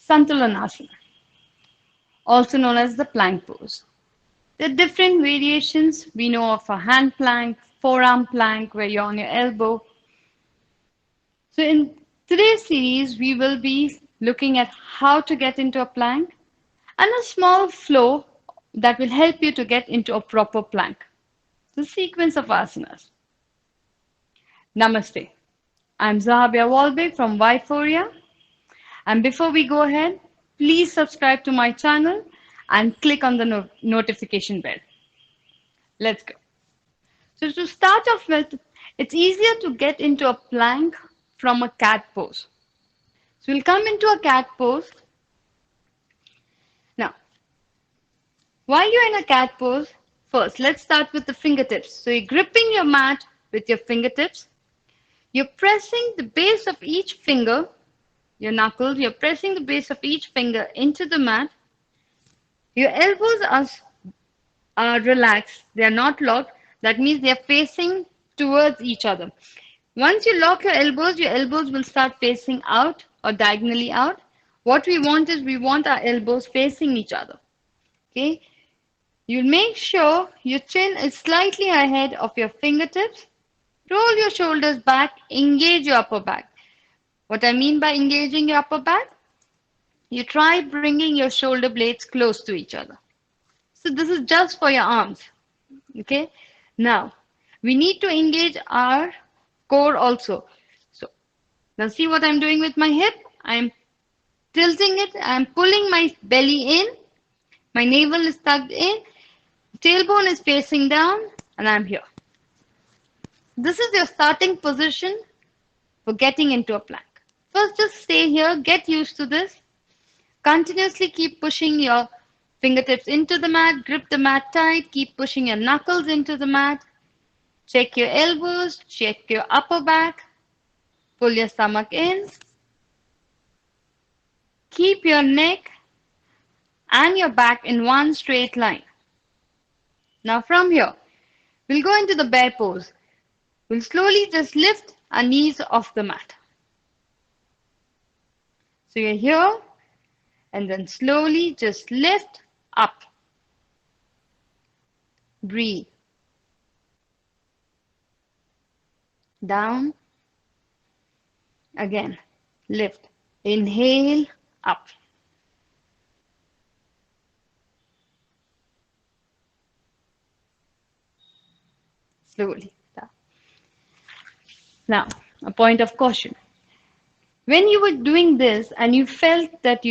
Santolanasana, also known as the plank pose. There are different variations. We know of a hand plank, forearm plank, where you're on your elbow. So in today's series, we will be looking at how to get into a plank and a small flow that will help you to get into a proper plank. The sequence of asanas. Namaste. I'm Zahabia Walbek from Wiforia. And before we go ahead, please subscribe to my channel and click on the notification bell. Let's go. So to start off with, it's easier to get into a plank from a cat pose. So we'll come into a cat pose. Now, while you're in a cat pose, first let's start with the fingertips. So you're gripping your mat with your fingertips. You're pressing the base of each finger, your knuckles, you're pressing the base of each finger into the mat. Your elbows are relaxed, they are not locked. That means they are facing towards each other. Once you lock your elbows will start facing out or diagonally out. What we want is we want our elbows facing each other. Okay? You'll make sure your chin is slightly ahead of your fingertips. Roll your shoulders back, engage your upper back. What I mean by engaging your upper back, you try bringing your shoulder blades close to each other. So this is just for your arms. Okay? Now, we need to engage our core also. So, now see what I'm doing with my hip? I'm tilting it, I'm pulling my belly in, my navel is tucked in, tailbone is facing down, and I'm here. This is your starting position for getting into a plank. First, just stay here, get used to this. Continuously keep pushing your fingertips into the mat, grip the mat tight, keep pushing your knuckles into the mat. Check your elbows, check your upper back, pull your stomach in. Keep your neck and your back in one straight line. Now from here, we'll go into the bear pose. We'll slowly just lift our knees off the mat. So you're here, and then slowly just lift up. Breathe. Down. Again, lift. Inhale, up. Slowly down. Now, a point of caution. When you were doing this and you felt that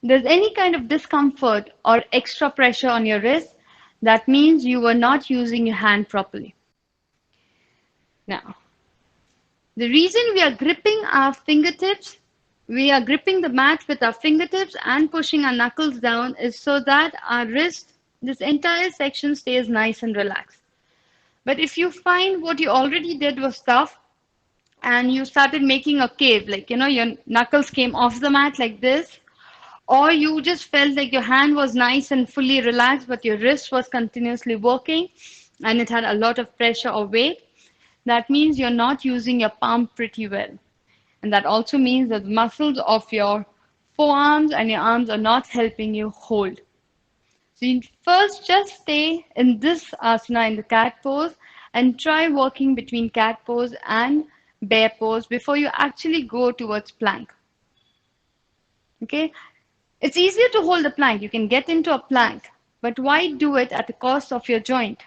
there's any kind of discomfort or extra pressure on your wrist, that means you were not using your hand properly. Now, the reason we are gripping our fingertips, we are gripping the mat with our fingertips and pushing our knuckles down is so that our wrist, this entire section stays nice and relaxed. But if you find what you already did was tough and you started making a cave, like, your knuckles came off the mat like this, or you just felt like your hand was nice and fully relaxed, but your wrist was continuously working and it had a lot of pressure or weight, that means you're not using your palm pretty well. And that also means that the muscles of your forearms and your arms are not helping you hold. So you first just stay in this asana in the cat pose and try working between cat pose and bear pose before you actually go towards plank. Okay? It's easier to hold a plank. You can get into a plank, but why do it at the cost of your joint?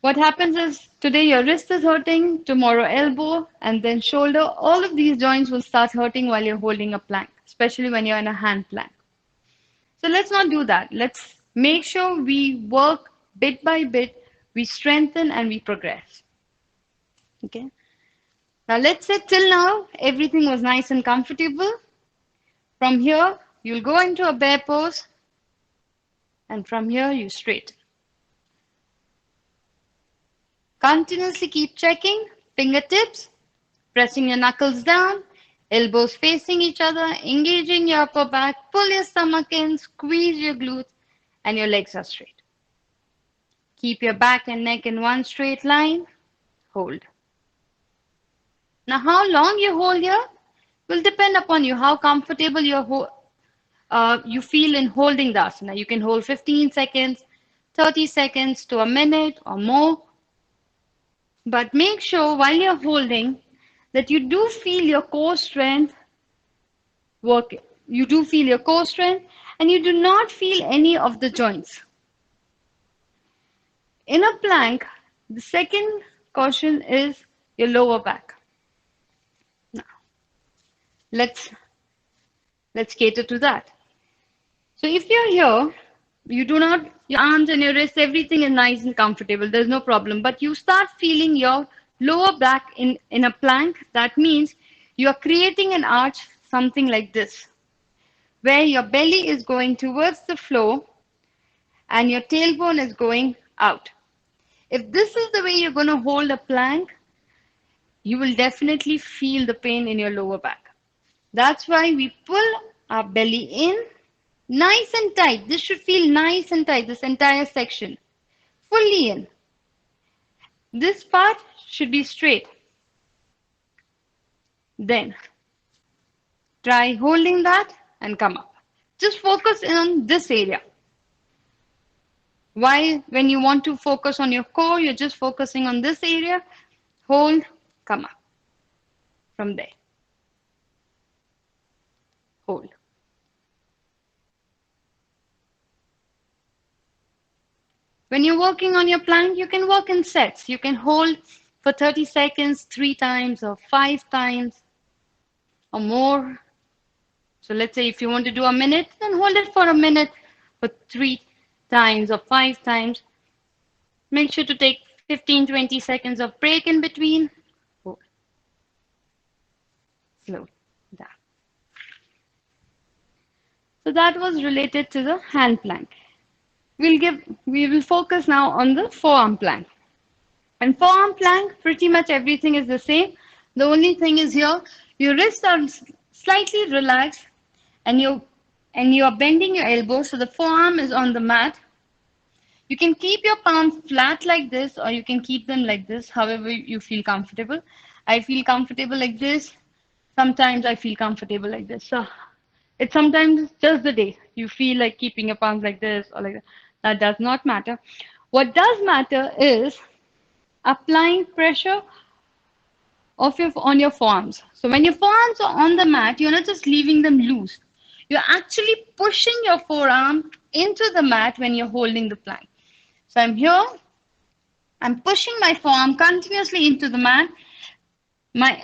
What happens is today your wrist is hurting, tomorrow elbow, and then shoulder. All of these joints will start hurting while you're holding a plank, especially when you're in a hand plank. So let's not do that. Let's make sure we work bit by bit, we strengthen and we progress. Okay. Now let's say till now everything was nice and comfortable. From here, you'll go into a bear pose, and from here you straighten. Continuously keep checking, fingertips, pressing your knuckles down, elbows facing each other, engaging your upper back, pull your stomach in, squeeze your glutes, and your legs are straight. Keep your back and neck in one straight line, hold. Now how long you hold here? will depend upon you, how comfortable you feel in holding the asana. You can hold 15 seconds, 30 seconds to a minute or more. But make sure while you're holding that you do feel your core strength working. You do feel your core strength and you do not feel any of the joints. In a plank, the second caution is your lower back. Now, let's let's cater to that. So if you're here, you do not, your arms and your wrists, everything is nice and comfortable. There's no problem. But you start feeling your lower back in a plank. That means you are creating an arch, something like this, where your belly is going towards the floor and your tailbone is going out. If this is the way you're going to hold a plank, you will definitely feel the pain in your lower back. That's why we pull our belly in nice and tight. This should feel nice and tight, this entire section. Fully in. This part should be straight. Then try holding that and come up. Just focus on this area. While when you want to focus on your core, you're just focusing on this area. Hold, come up. From there. Hold. When you're working on your plank, you can work in sets. You can hold for 30 seconds, 3 times or 5 times or more. So let's say if you want to do a minute, then hold it for a minute for 3 times or 5 times. Make sure to take 15, 20 seconds of break in between. Hold. Slow down. So that was related to the hand plank. We will focus now on the forearm plank. And forearm plank, pretty much everything is the same. The only thing is here, your wrists are slightly relaxed and you are bending your elbows, so the forearm is on the mat. You can keep your palms flat like this, or you can keep them like this, however you feel comfortable. I feel comfortable like this. Sometimes I feel comfortable like this. So it's sometimes just the day. You feel like keeping your palms like this or like that. That does not matter. What does matter is applying pressure on your forearms. So when your forearms are on the mat, you're not just leaving them loose. You're actually pushing your forearm into the mat when you're holding the plank. So I'm here. I'm pushing my forearm continuously into the mat. My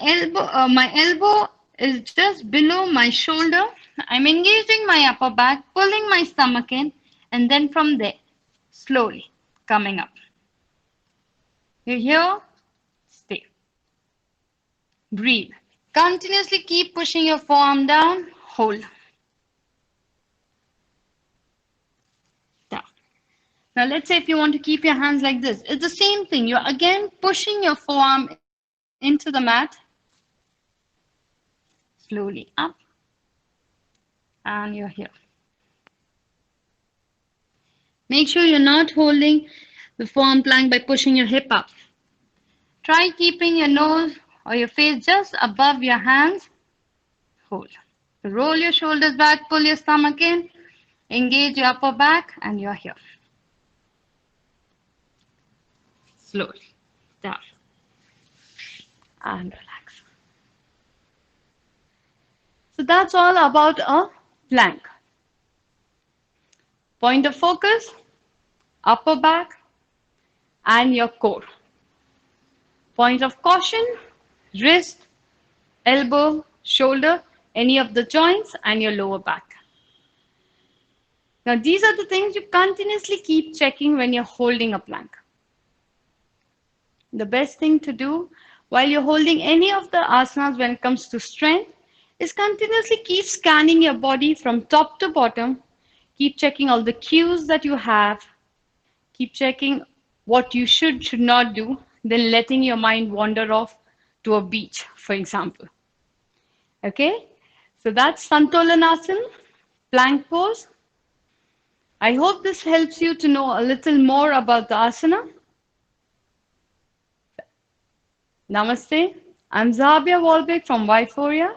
elbow is just below my shoulder. I'm engaging my upper back, pulling my stomach in, and then from there, slowly coming up. You're here, stay. Breathe. Continuously keep pushing your forearm down, hold. Down. Now let's say if you want to keep your hands like this, it's the same thing. You're again pushing your forearm into the mat. Slowly up. And you're here. Make sure you're not holding the forearm plank by pushing your hip up. Try keeping your nose or your face just above your hands. Hold. Roll your shoulders back, pull your stomach in, engage your upper back, and you're here. Slowly down and relax. So that's all about a plank. Point of focus, upper back, and your core. Point of caution, wrist, elbow, shoulder, any of the joints, and your lower back. Now, these are the things you continuously keep checking when you're holding a plank. The best thing to do while you're holding any of the asanas when it comes to strength is continuously keep scanning your body from top to bottom. Keep checking all the cues that you have. Keep checking what you should not do, then letting your mind wander off to a beach, for example. Okay? So that's Santolanasana, plank pose. I hope this helps you to know a little more about the asana. Namaste. I'm Zabia Walbeck from Whiteforia.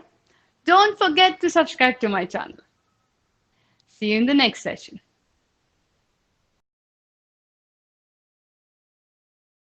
Don't forget to subscribe to my channel. See you in the next session.